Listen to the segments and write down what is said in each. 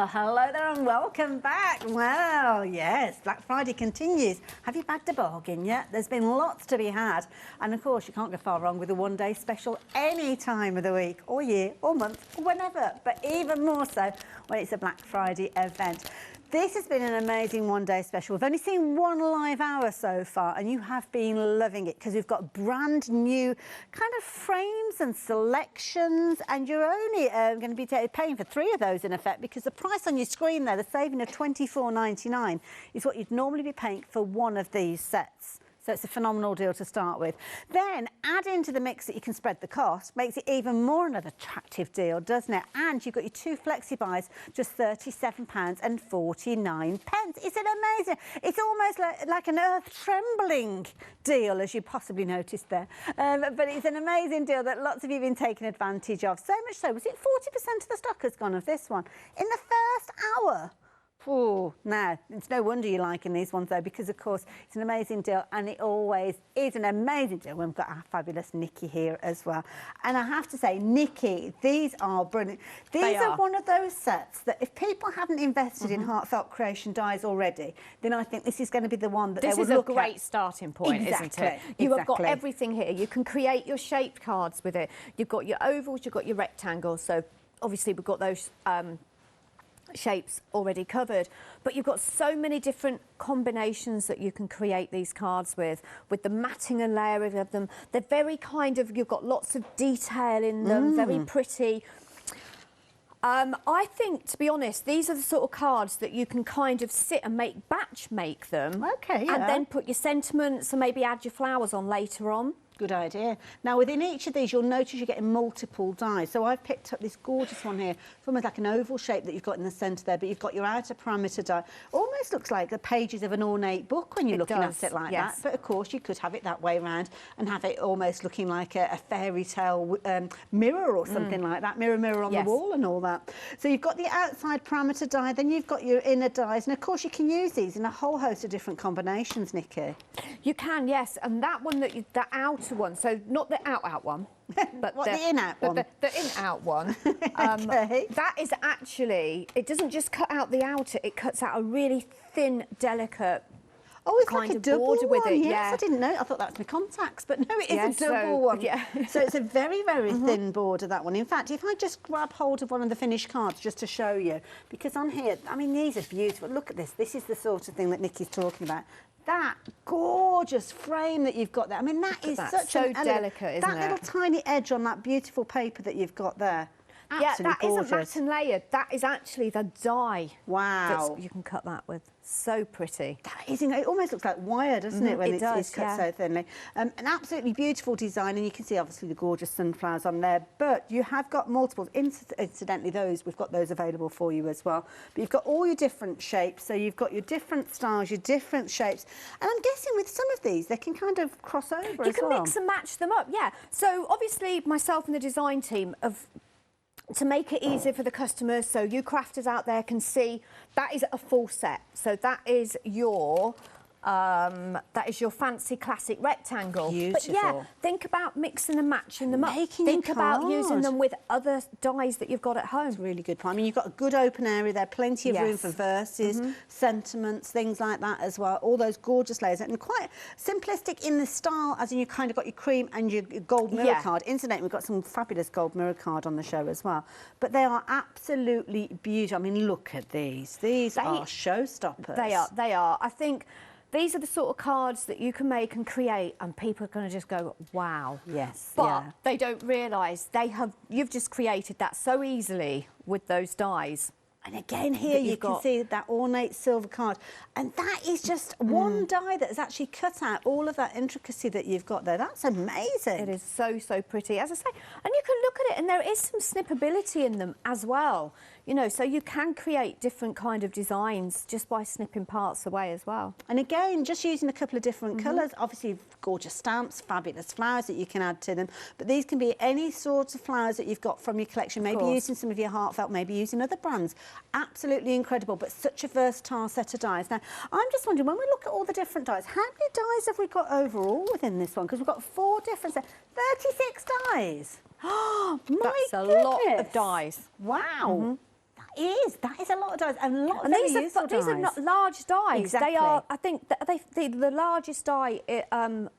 Well, hello there and welcome back. Well, yes, Black Friday continues. Have you bagged a bargain yet? There's been lots to be had. And of course, you can't go far wrong with a one-day special any time of the week or year or month or whenever, but even more so when it's a Black Friday event. This has been an amazing one-day special. We've only seen one live hour so far, and you have been loving it because we've got brand new kind of frames and selections, and you're only going to be paying for 3 of those in effect, because the price on your screen there, the saving of £24.99, is what you'd normally be paying for one of these sets. So it's a phenomenal deal to start with. Then add into the mix that you can spread the cost, makes it even more an attractive deal, doesn't it? And you've got your 2 flexi buys, just £37.49. Isn't it amazing? It's almost like an earth-trembling deal, as you possibly noticed there. But it's an amazing deal that lots of you have been taking advantage of. So much so, was it 40% of the stock has gone of this one in the first hour? Oh, now, it's no wonder you're liking these ones, though, because, of course, it's an amazing deal, and it always is an amazing deal when we've got our fabulous Nikki here as well. And I have to say, Nikki, these are brilliant. These are one of those sets that if people haven't invested in Heartfelt creation dies already, then I think this is going to be the one that they will look at. This is a great starting point, isn't it? You have got everything here. You can create your shaped cards with it. You've got your ovals, you've got your rectangles. So, obviously, we've got those shapes already covered, but you've got so many different combinations that you can create these cards with the matting and layering of them. They're very kind of, you've got lots of detail in them, very pretty. I think, to be honest, these are the sort of cards that you can kind of sit and batch make them. Okay, and then put your sentiments and maybe add your flowers on later on. Good idea. Now, within each of these, you'll notice you're getting multiple dies. So I've picked up this gorgeous one here. It's almost like an oval shape that you've got in the centre there, but you've got your outer parameter die. Almost looks like the pages of an ornate book when you're looking at it like that. But, of course, you could have it that way around and have it almost looking like a fairy tale mirror or something like that. Mirror on the wall and all that. So you've got the outside parameter die, then you've got your inner dies. And, of course, you can use these in a whole host of different combinations, Nikki. You can, yes. And that one, the outer one, so not the out one, but the in-out one. The in-out one. That is actually, it doesn't just cut out the outer, it cuts out a really thin, delicate it's kind like a of double border with one. it. Yes, I didn't know. I thought that was my contacts, but no, it is a double one. So it's a very, very thin border, that one. In fact, if I just grab hold of one of the finished cards just to show you, because on here, I mean, these are beautiful. Look at this. This is the sort of thing that Nikki's talking about. That gorgeous frame that you've got there. I mean, that is so delicate, isn't it? That little tiny edge on that beautiful paper that you've got there. Absolutely gorgeous. Is a matte and layered. That is actually the die. Wow. You can cut that with. So pretty. That is, it almost looks like wire, doesn't it, when it's cut so thinly. An absolutely beautiful design, and you can see, obviously, the gorgeous sunflowers on there. But you have got multiples. Incidentally, we've got those available for you as well. But you've got all your different shapes. So you've got your different styles, your different shapes. And I'm guessing with some of these, they can kind of cross over as well. You can mix and match them up, yeah. So, obviously, myself and the design team have... To make it easier for the customers, so you crafters out there can see, that is a full set. So that is your fancy classic rectangle. Beautiful. But yeah, think about mixing and matching them up. Think about using them with other dies that you've got at home. That's a really good point. I mean, you've got a good open area there, plenty of room for verses, sentiments, things like that as well. All those gorgeous layers, and quite simplistic in the style, as in you kind of got your cream and your gold mirror card. Incidentally, we've got some fabulous gold mirror card on the show as well. But they are absolutely beautiful. I mean, look at these. These are showstoppers. They are. I think these are the sort of cards that you can make and create, and people are going to just go, wow. Yes. But they don't realise you've just created that so easily with those dies. And again, here you can see that ornate silver card. And that is just one die that has actually cut out all of that intricacy that you've got there. That's amazing. It is so, so pretty. As I say, and you can look at it, and there is some snippability in them as well. You know, so you can create different kind of designs just by snipping parts away as well. And again, just using a couple of different colours. Obviously, gorgeous stamps, fabulous flowers that you can add to them. But these can be any sort of flowers that you've got from your collection. Maybe using some of your Heartfelt, maybe using other brands. Absolutely incredible, but such a versatile set of dies. Now, I'm just wondering, when we look at all the different dies, how many dies have we got overall within this one? Because we've got 4 different sets. 36 dies. Oh, my goodness. That's a lot of dies. Wow. is a lot of dies, and a lot of very useful dies. These are not large dies. Exactly. They are, I think, the largest die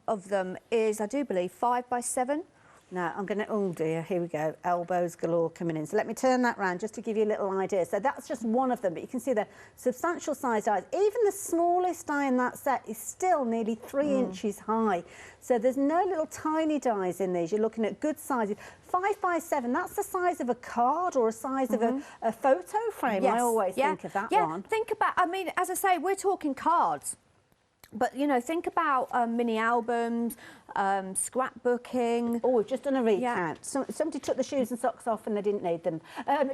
of them is, I do believe, 5 by 7. Now, I'm going to, oh dear, here we go, elbows galore coming in. So let me turn that round just to give you a little idea. So that's just one of them, but you can see the substantial size dies. Even the smallest die in that set is still nearly 3 inches high. So there's no little tiny dies in these. You're looking at good sizes. 5 by 7, that's the size of a card or a size of a photo frame. Yes. I always think of that one. Think about, I mean, as I say, we're talking cards. But, you know, think about mini albums, scrapbooking. Oh, we've just done a recount. Yeah. Somebody took the shoes and socks off and they didn't need them.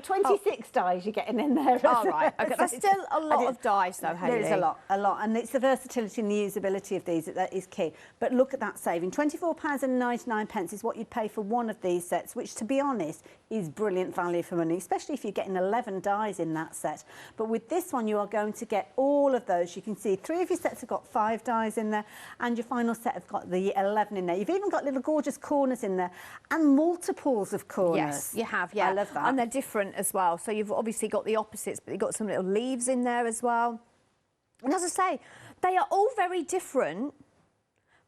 26 dies you're getting in there. Oh, right. Okay. There's still a lot of dies, though, Hayley. There's a lot. And it's the versatility and the usability of these that is key. But look at that saving. £24.99 is what you'd pay for one of these sets, which, to be honest, is brilliant value for money, especially if you're getting 11 dies in that set. But with this one, you are going to get all of those. You can see 3 of your sets have got 5 dies in there, and your final set have got the 11 in there. You've even got little gorgeous corners in there, and multiples of corners. Yes, you have, yeah. I love that. And they're different as well. So you've obviously got the opposites, but you've got some little leaves in there as well. And as I say, they are all very different,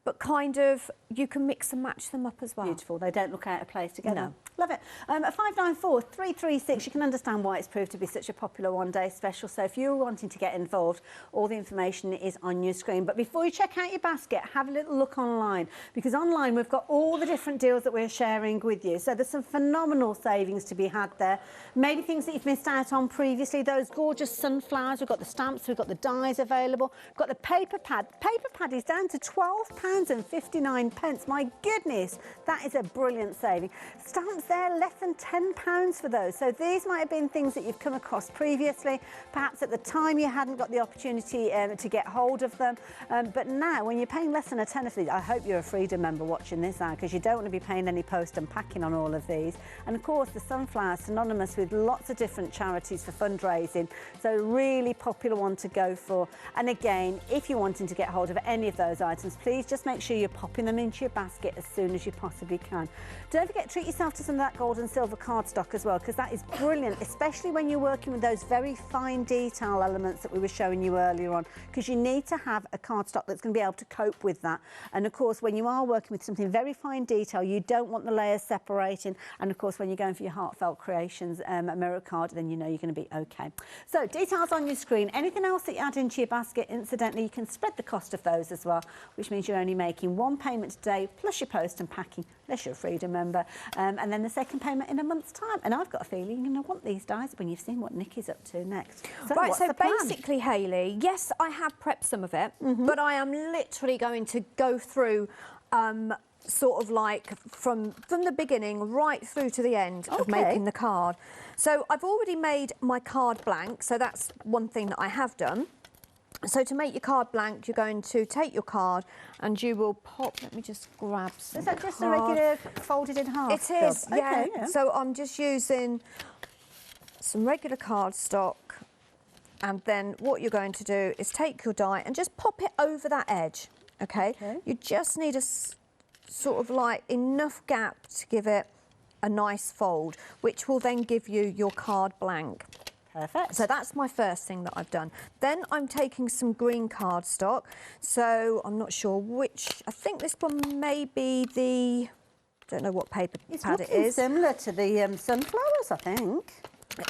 but kind of, you can mix and match them up as well. Beautiful. They don't look out of place together. No. Love it. At 594-336, you can understand why it's proved to be such a popular one-day special. So if you're wanting to get involved, all the information is on your screen. But before you check out your basket, have a little look online, because online we've got all the different deals that we're sharing with you. So there's some phenomenal savings to be had there. Maybe things that you've missed out on previously, those gorgeous sunflowers. We've got the stamps, we've got the dies available. We've got the paper pad. Paper pad is down to £12.59. My goodness, that is a brilliant saving. Stamps there, less than £10 for those. So these might have been things that you've come across previously. Perhaps at the time you hadn't got the opportunity to get hold of them. But now, when you're paying less than a tenner for these, I hope you're a Freedom member watching this now, because you don't want to be paying any post and packing on all of these. And of course, the sunflower is synonymous with lots of different charities for fundraising. So really popular one to go for. And again, if you're wanting to get hold of any of those items, please just make sure you're popping them into your basket as soon as you possibly can. Don't forget, treat yourself to some of that gold and silver cardstock as well, because that is brilliant, especially when you're working with those very fine detail elements that we were showing you earlier on, because you need to have a cardstock that's going to be able to cope with that. And of course, when you are working with something very fine detail, you don't want the layers separating. And of course, when you're going for your Heartfelt creations, a mirror card, then you know you're going to be okay. So details on your screen. Anything else that you add into your basket, incidentally, you can spread the cost of those as well, which means you're only making one payment today plus your post and packing, unless you're a Freedom member, and then the second payment in a month's time. And I've got a feeling you're going to want these dies when you've seen what Nikki's up to next. So right, what's so the plan? basically, Hayley, yes, I have prepped some of it, but I am literally going to go through sort of like from the beginning right through to the end of making the card. So I've already made my card blank, so that's one thing that I have done. So to make your card blank, you're going to take your card and you will pop, let me just grab some Is that just a regular folded in half? It is, job? yeah. Okay, yeah. So I'm just using some regular cardstock, and then what you're going to do is take your die and just pop it over that edge, okay? You just need a sort of like enough gap to give it a nice fold, which will then give you your card blank. Perfect. So that's my first thing that I've done. Then I'm taking some green cardstock. So I'm not sure which, I think this one may be the, don't know what paper pad it is. It's similar to the sunflowers, I think.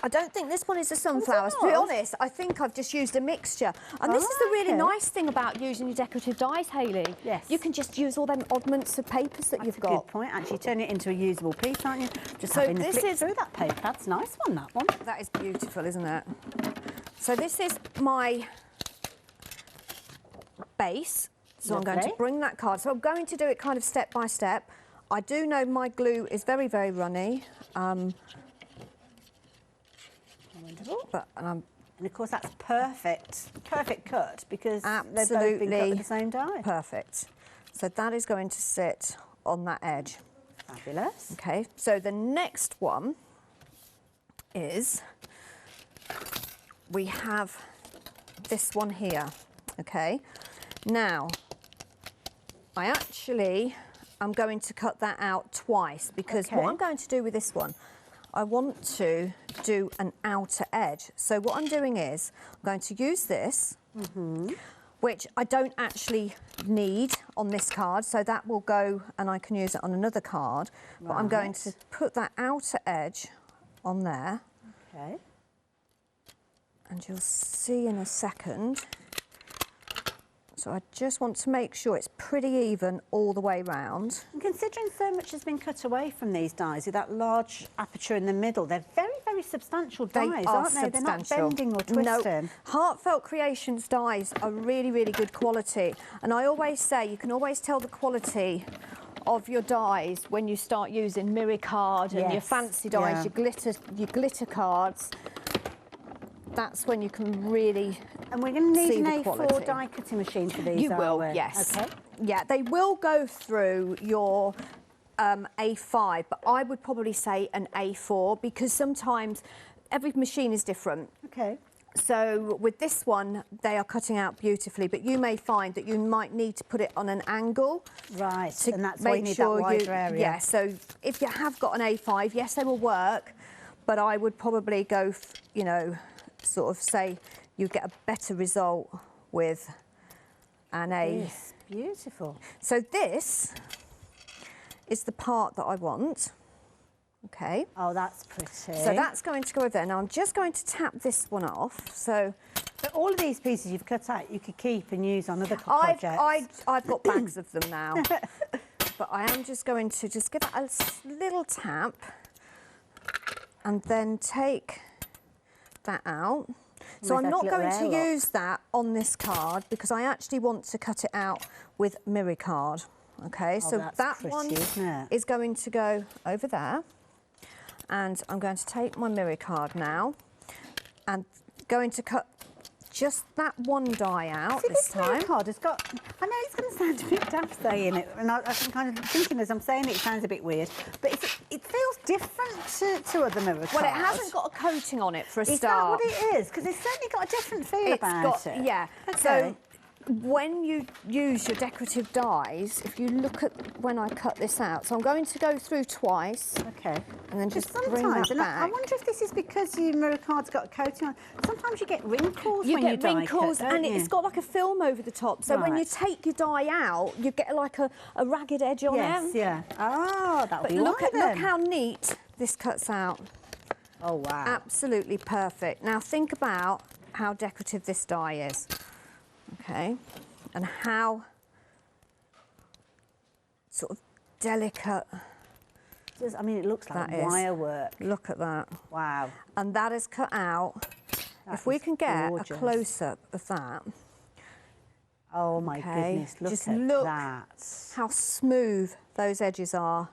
I don't think this one is the sunflowers. To be honest, I think I've just used a mixture. And this is the really nice thing about using your decorative dies, Hayley. Yes. You can just use all them oddments of papers that you've got. Good point. Actually, turn it into a usable piece, aren't you? Just So having a this flick is through that paper. That's a nice one, that one. That is beautiful, isn't it? So this is my base. So I'm going to bring that card. So I'm going to do it kind of step by step. I do know my glue is very, very runny. Wonderful. And of course, that's perfect cut, because they've both absolutely been cut with the same die. perfect. So that is going to sit on that edge. Fabulous. Okay, so the next one is, we have this one here, okay? Now, I actually am going to cut that out twice, because what I'm going to do with this one, I want to do an outer edge. So what I'm doing is I'm going to use this, which I don't actually need on this card, so that will go and I can use it on another card. Right. But I'm going to put that outer edge on there. Okay. And you'll see in a second. So I just want to make sure it's pretty even all the way round. And considering so much has been cut away from these dies, with that large aperture in the middle, they're very, very substantial dies, aren't they? They're not bending or twisting. No. Heartfelt Creations dies are really, really good quality. And I always say, you can always tell the quality of your dies when you start using mirror card and your fancy dies, your glitter cards. That's when you can really And we're going to need an A4 die cutting machine for these, You will, yes. Okay. Yeah, they will go through your A5, but I would probably say an A4 because sometimes every machine is different. Okay. So with this one, they are cutting out beautifully, but you may find that you might need to put it on an angle. Right, and that's why you need sure that wider area. Yeah, so if you have got an A5, yes, they will work, but I would probably go, you know, sort of say you get a better result with an A. Yes, beautiful. So this is the part that I want. Okay. Oh, that's pretty. So that's going to go over there. Now I'm just going to tap this one off. So all of these pieces you've cut out, you could keep and use on other projects. I've got bags of them now. But I am just going to just give it a little tap and then take that out. So I'm not going to use that on this card because I actually want to cut it out with mirror card. Okay, so that one is going to go over there. And I'm going to take my mirror card now and going to cut just that one die out this time. Mirror card has got, I know it's going to sound a bit daft saying it, and I'm kind of thinking as I'm saying it sounds a bit weird, but it feels different to other mirror cards. Well, it hasn't got a coating on it for a start. Is that what it is? Because it's certainly got a different feel about it. Yeah. Okay. So when you use your decorative dies, if you look at when I cut this out, so I'm going to go through twice. Okay. And then just bring that back. I wonder if this is because your mirror card's got a coating on. Sometimes you get wrinkles when you die cut, You get wrinkles and it's got like a film over the top. So when you take your die out, you get like a ragged edge on it. Yes, yeah. Oh, that'll be look how neat this cuts out. Oh, wow. Absolutely perfect. Now think about how decorative this die is. Okay, and how sort of delicate. I mean, it looks like wire work. Look at that. Wow. And that is cut out. If we can get a close-up of that. Oh, my goodness, look at that. How smooth those edges are.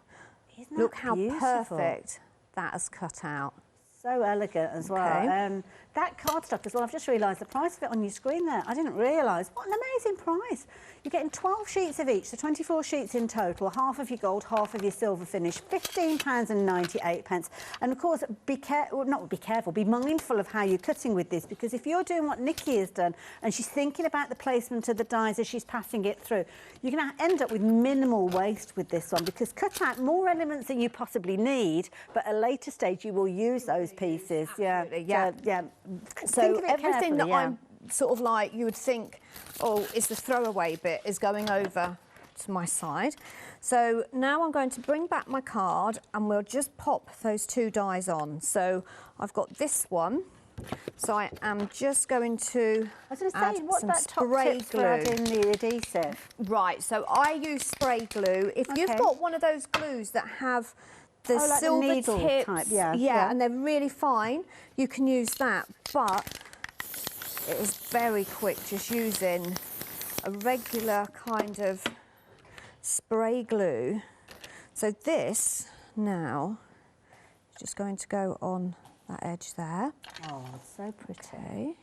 Isn't that look how perfect that is cut out. So elegant as well. Okay. That cardstock as well, I've just realised the price of it on your screen there. I didn't realise. What an amazing price. You're getting 12 sheets of each, so 24 sheets in total, half of your gold, half of your silver finish, £15.98. And of course, be mindful of how you're cutting with this, because if you're doing what Nikki has done and she's thinking about the placement of the dies as she's passing it through, you're going to end up with minimal waste with this one, because cut out more elements than you possibly need, but at a later stage you will use those pieces. Absolutely, So everything that I'm sort of like, you would think, oh, is the throwaway bit is going over to my side. So now I'm going to bring back my card and we'll just pop those two dies on. So I've got this one. So I am just going to add what's some that top spray tip glue. for adding the adhesive? Right, so I use spray glue. If you've got one of those glues that have the silver needle tips, type, and they're really fine, you can use that. But it is very quick just using a regular kind of spray glue. So this now is just going to go on that edge there. Oh, so pretty.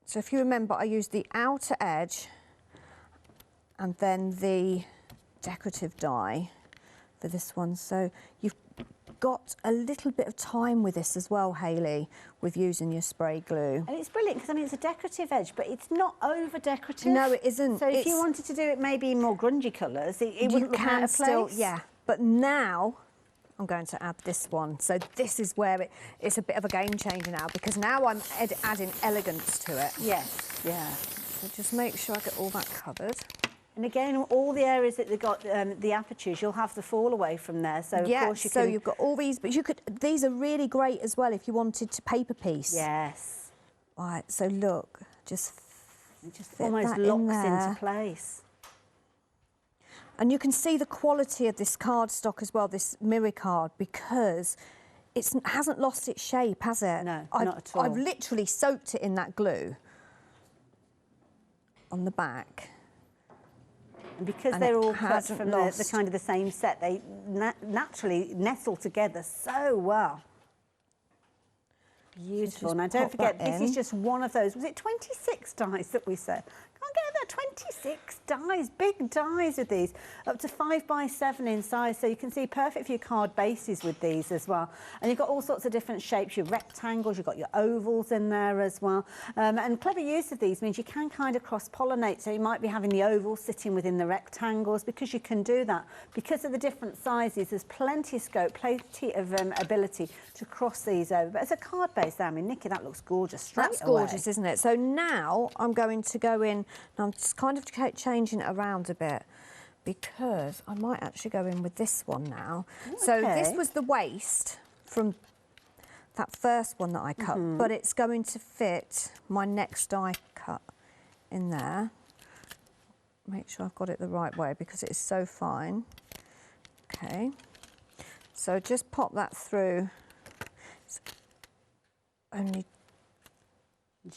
So if you remember, I used the outer edge and then the decorative die for this one. So you've got a little bit of time with this as well, Hayley, with using your spray glue. And it's brilliant because, I mean, it's a decorative edge, but it's not over-decorative. No, it isn't. So if you wanted to do it maybe in more grungy colours, it wouldn't look out of place. Yeah, But now I'm going to add this one. So this is where it's a bit of a game changer now, because now I'm adding elegance to it. Yes, yeah. So just make sure I get all that covered. And again, all the areas that they've got the apertures, you'll have the fall away from there. So of course you can... so you've got all these, but these are really great as well if you wanted to paper piece. Yes. Right, so look, just fit almost that locks in there. into place. And you can see the quality of this cardstock as well, this mirror card, because it hasn't lost its shape, has it? No, not at all. I've literally soaked it in that glue on the back. And because they're all cut from the kind of the same set, they naturally nestle together so well. Beautiful. Now, don't forget, this is just one of those. Was it 26 dies that we said? Can't get that. 26 dies, big dies with these, up to 5 by 7 in size. So you can see perfect for your card bases with these as well. And you've got all sorts of different shapes, your rectangles, you've got your ovals in there as well. And clever use of these means you can kind of cross-pollinate. So you might be having the ovals sitting within the rectangles, because you can do that. Because of the different sizes, there's plenty of scope, plenty of ability to cross these over. But as a card base there, I mean, Nikki, that looks gorgeous straight away. That's gorgeous, isn't it? So now I'm going to go in, and I'm just kind of changing it around a bit, because I might actually go in with this one now. Okay. So this was the waist from that first one that I cut, but it's going to fit my next die cut in there. Make sure I've got it the right way, because it is so fine. Okay, so just pop that through. It's only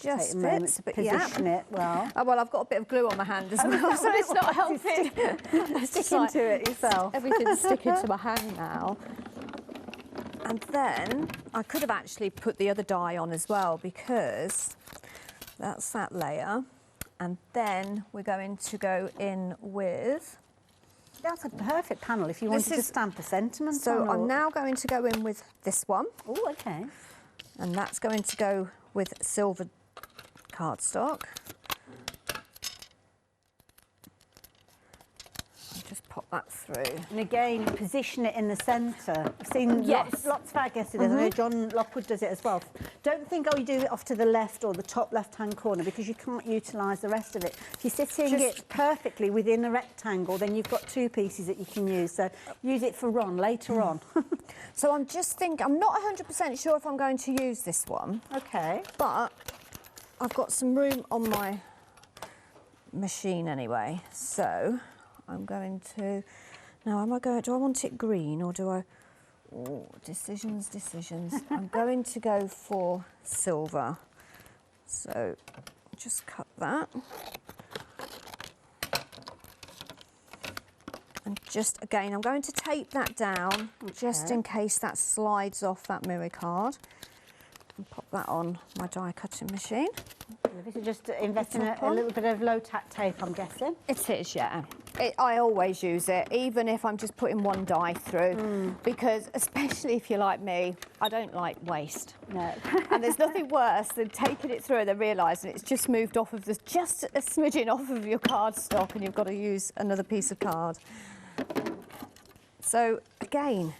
just take a moment fits, to but position it well. Oh, well, I've got a bit of glue on my hand as well, so it's not helping. Sticking to it yourself. Everything's sticking to my hand now. And then I could have actually put the other die on as well, because that's that layer. And then we're going to go in with... That's a perfect panel if you wanted to stamp a sentiment on. So I'm now going to go in with this one. Oh, okay. And that's going to go with silver cardstock. I'll just pop that through. And again, position it in the centre. I've seen lots of our guests do this. I know John Lockwood does it as well. Don't think, oh, you do it off to the left or the top left-hand corner, because you can't utilise the rest of it. If you're sitting it perfectly within a rectangle, then you've got 2 pieces that you can use. So use it for Ron later on. So I'm just thinking, I'm not 100% sure if I'm going to use this one. Okay. But I've got some room on my machine anyway. So I'm going to... Now, do I want it green, or do I... Oh, decisions. I'm going to go for silver. So just cut that. And just, again, I'm going to tape that down, just in case that slides off that mirror card. And pop that on my die cutting machine. This is just investing a little bit of low-tack tape, I'm guessing. It is, yeah. I always use it, even if I'm just putting one die through, because especially if you're like me, I don't like waste. No. And there's nothing worse than taking it through and then realising it's just moved off of just a smidgen off of your cardstock, and you've got to use another piece of card. So again,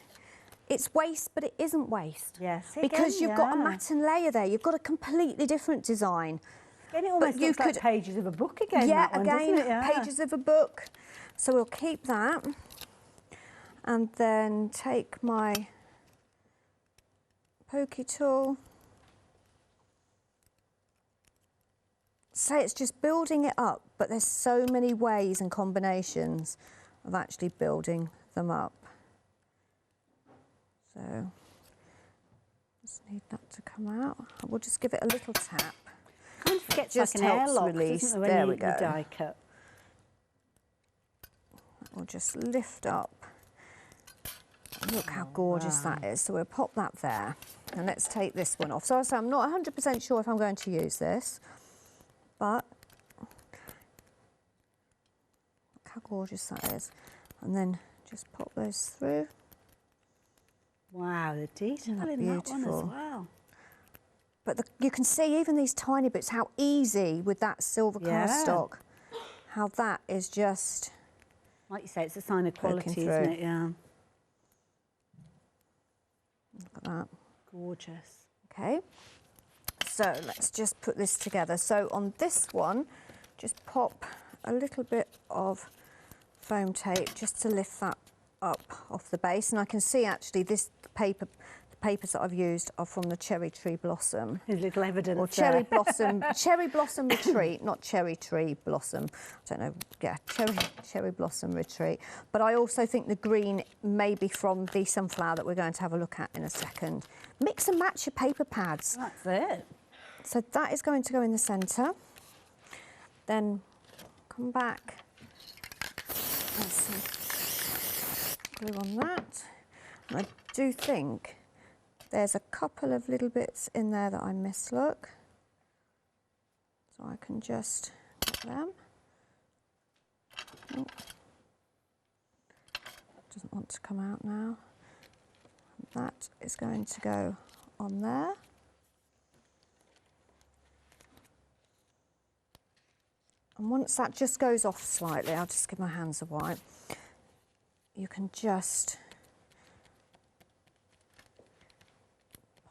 it's waste, but it isn't waste. Yes, because you've got a matte layer there. You've got a completely different design. Again, it almost looks like pages of a book again. Yeah, that one, again, doesn't it? Yeah. pages of a book. So we'll keep that, and then take my pokey tool. So it's just building it up, but there's so many ways and combinations of actually building them up. So just need that to come out. We'll just give it a little tap. Kind of gets just like an helps airlock, release. doesn't it, when there we you go. Die cut. We'll just lift up. Look how gorgeous that is. So we'll pop that there. And let's take this one off. So I say I'm not 100% sure if I'm going to use this, but look how gorgeous that is. And then just pop those through. Wow, the detail in that one as well. But you can see even these tiny bits, how easy with that silver cardstock, how that is just... Like you say, it's a sign of quality, isn't it? Yeah. Look at that. Gorgeous. Okay. So let's just put this together. So on this one, just pop a little bit of foam tape just to lift that up off the base. And I can see actually this paper, the papers that I've used are from the Cherry Tree Blossom. There's little evidence or Cherry Blossom, Cherry Blossom Retreat, not Cherry Tree Blossom. I don't know, yeah, Cherry Blossom Retreat. But I also think the green may be from the sunflower that we're going to have a look at in a second. Mix and match your paper pads. That's it. So that is going to go in the centre. Then come back and some glue on that. And I do think there's a couple of little bits in there that I missed, look. So I can just get them. Oh. Doesn't want to come out now. That is going to go on there. And once that just goes off slightly, I'll just give my hands a wipe. You can just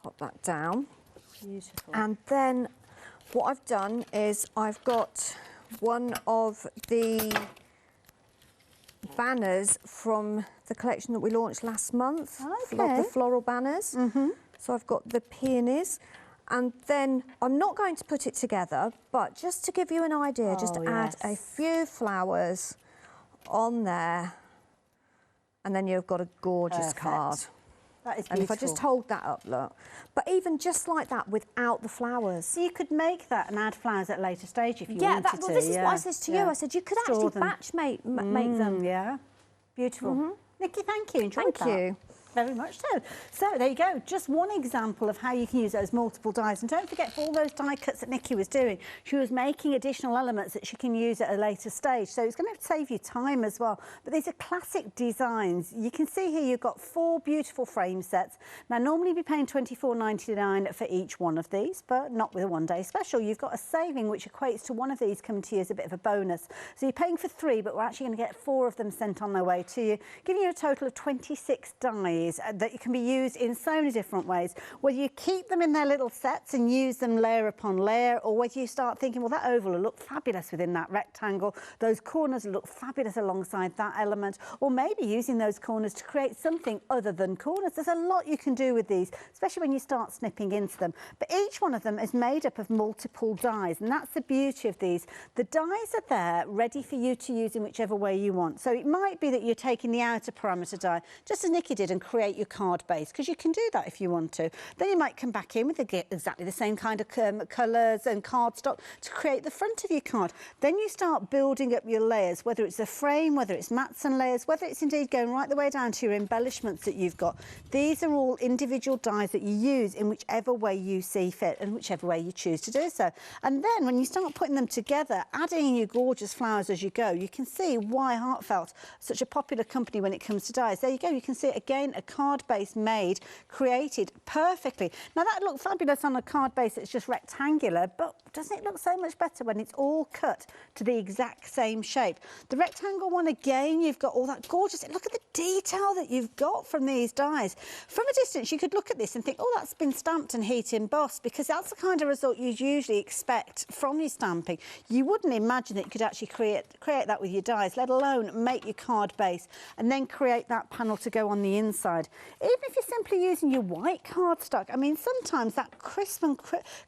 pop that down. Beautiful. And then what I've done is I've got one of the banners from the collection that we launched last month, the Floral Banners. So I've got the peonies. And then I'm not going to put it together, but just to give you an idea, just add a few flowers on there, and then you've got a gorgeous card. That is beautiful. And if I just hold that up, look. But even just like that, without the flowers. So you could make that and add flowers at a later stage if you wanted to. Well, this is what I said to you. I said you could actually batch make them. Yeah, beautiful. Nikki, thank you. Enjoyed that. Thank you. Very much so. So there you go, just one example of how you can use those multiple dies. And don't forget, for all those die cuts that Nikki was doing, she was making additional elements that she can use at a later stage. So it's going to save you time as well. But these are classic designs. You can see here you've got 4 beautiful frame sets. Now, normally you'd be paying $24.99 for each one of these, but not with a one-day special. You've got a saving, which equates to one of these coming to you as a bit of a bonus. So you're paying for 3, but we're actually going to get 4 of them sent on their way to you, giving you a total of 26 dies that can be used in so many different ways. Whether you keep them in their little sets and use them layer upon layer, or whether you start thinking, well, that oval will look fabulous within that rectangle, those corners will look fabulous alongside that element, or maybe using those corners to create something other than corners. There's a lot you can do with these, especially when you start snipping into them. But each one of them is made up of multiple dies, and that's the beauty of these. The dies are there ready for you to use in whichever way you want. So it might be that you're taking the outer parameter die, just as Nikki did, and create your card base, because you can do that if you want to. Then you might come back in with exactly the same kind of colours and cardstock to create the front of your card. Then you start building up your layers, whether it's a frame, whether it's mats and layers, whether it's indeed going right the way down to your embellishments that you've got. These are all individual dies that you use in whichever way you see fit and whichever way you choose to do so. And then when you start putting them together, adding in your gorgeous flowers as you go, you can see why Heartfelt, such a popular company when it comes to dies. There you go, you can see it again, a card base made, created perfectly. Now that looks fabulous on a card base that's just rectangular, but doesn't it look so much better when it's all cut to the exact same shape? The rectangle one, again, you've got all that gorgeous, look at the detail that you've got from these dies. From a distance, you could look at this and think, oh, that's been stamped and heat embossed, because that's the kind of result you'd usually expect from your stamping. You wouldn't imagine that you could actually create that with your dies, let alone make your card base and then create that panel to go on the inside. Even if you're simply using your white cardstock, I mean, sometimes that crisp and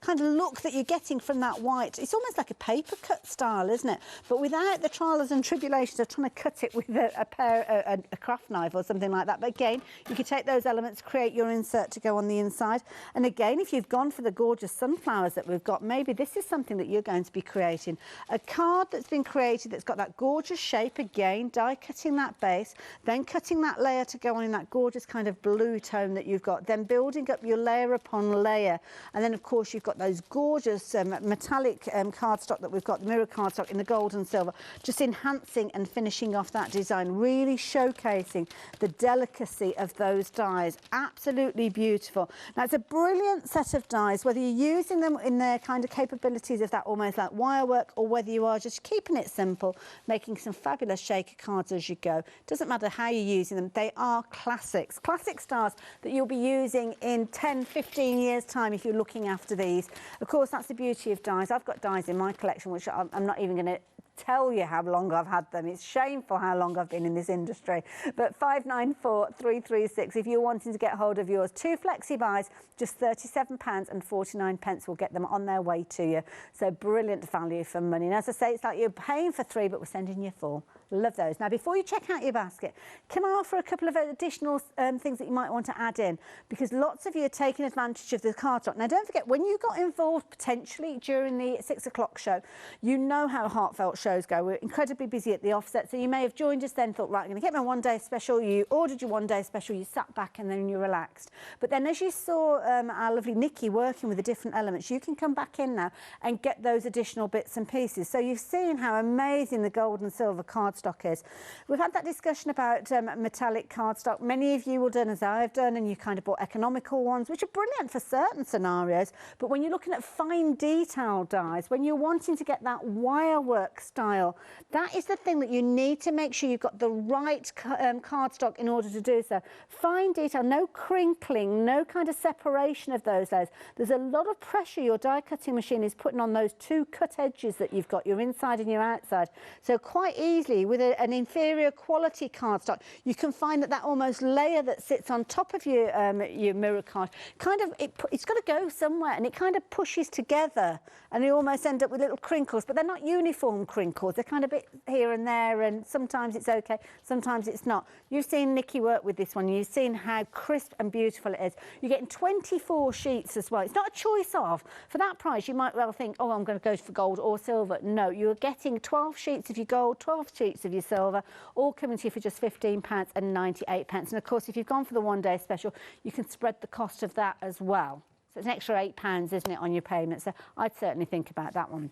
kind of look that you're getting from that white, it's almost like a paper cut style, isn't it? But without the trials and tribulations of trying to cut it with a craft knife or something like that. But again, you could take those elements, create your insert to go on the inside. And again, if you've gone for the gorgeous sunflowers that we've got, maybe this is something that you're going to be creating. A card that's been created that's got that gorgeous shape, again, die cutting that base, then cutting that layer to go on in that gorgeous kind of blue tone that you've got, then building up your layer upon layer. And then, of course, you've got those gorgeous metallic cardstock that we've got, the mirror cardstock in the gold and silver, just enhancing and finishing off that design, really showcasing the delicacy of those dies. Absolutely beautiful. Now, it's a brilliant set of dies, whether you're using them in their kind of capabilities of that almost like wire work, or whether you are just keeping it simple, making some fabulous shaker cards as you go. Doesn't matter how you're using them, they are classic. classics. Classic stars that you'll be using in 10, 15 years' time if you're looking after these. Of course, that's the beauty of dies. I've got dies in my collection, which I'm not even going to tell you how long I've had them. It's shameful how long I've been in this industry. But 594336, if you're wanting to get hold of yours, 2 flexi buys, just £37.49 will get them on their way to you. So brilliant value for money. And as I say, it's like you're paying for 3, but we're sending you 4. Love those. Now, before you check out your basket, can I offer a couple of additional things that you might want to add in? Because lots of you are taking advantage of the cardstock. Now, don't forget, when you got involved potentially during the 6 o'clock show, you know how Heartfelt shows go. We're incredibly busy at the offset, so you may have joined us then, thought, right, I'm going to get my one-day special. You ordered your one-day special, you sat back and then you relaxed. But then as you saw our lovely Nikki working with the different elements, you can come back in now and get those additional bits and pieces. So you've seen how amazing the gold and silver cardstock is. We've had that discussion about metallic cardstock. Many of you will done as I've done, and you kind of bought economical ones, which are brilliant for certain scenarios. But when you're looking at fine detail dies, when you're wanting to get that wire work style, that is the thing that you need to make sure you've got the right cardstock in order to do so. Fine detail, no crinkling, no kind of separation of those layers. There's a lot of pressure your die cutting machine is putting on those 2 cut edges that you've got, your inside and your outside. So quite easily with an inferior quality cardstock, you can find that almost layer that sits on top of your mirror card, kind of, it's got to go somewhere, and it kind of pushes together, and you almost end up with little crinkles, but they're not uniform crinkles. They're kind of a bit here and there, and sometimes it's okay, sometimes it's not. You've seen Nikki work with this one. You've seen how crisp and beautiful it is. You're getting 24 sheets as well. It's not a choice of. For that price, you might well think, oh, I'm going to go for gold or silver. No, you're getting 12 sheets of your gold, 12 sheets of your silver, all coming to you for just £15.98. And of course, if you've gone for the one-day special, you can spread the cost of that as well. So it's an extra £8, isn't it, on your payment? So I'd certainly think about that one.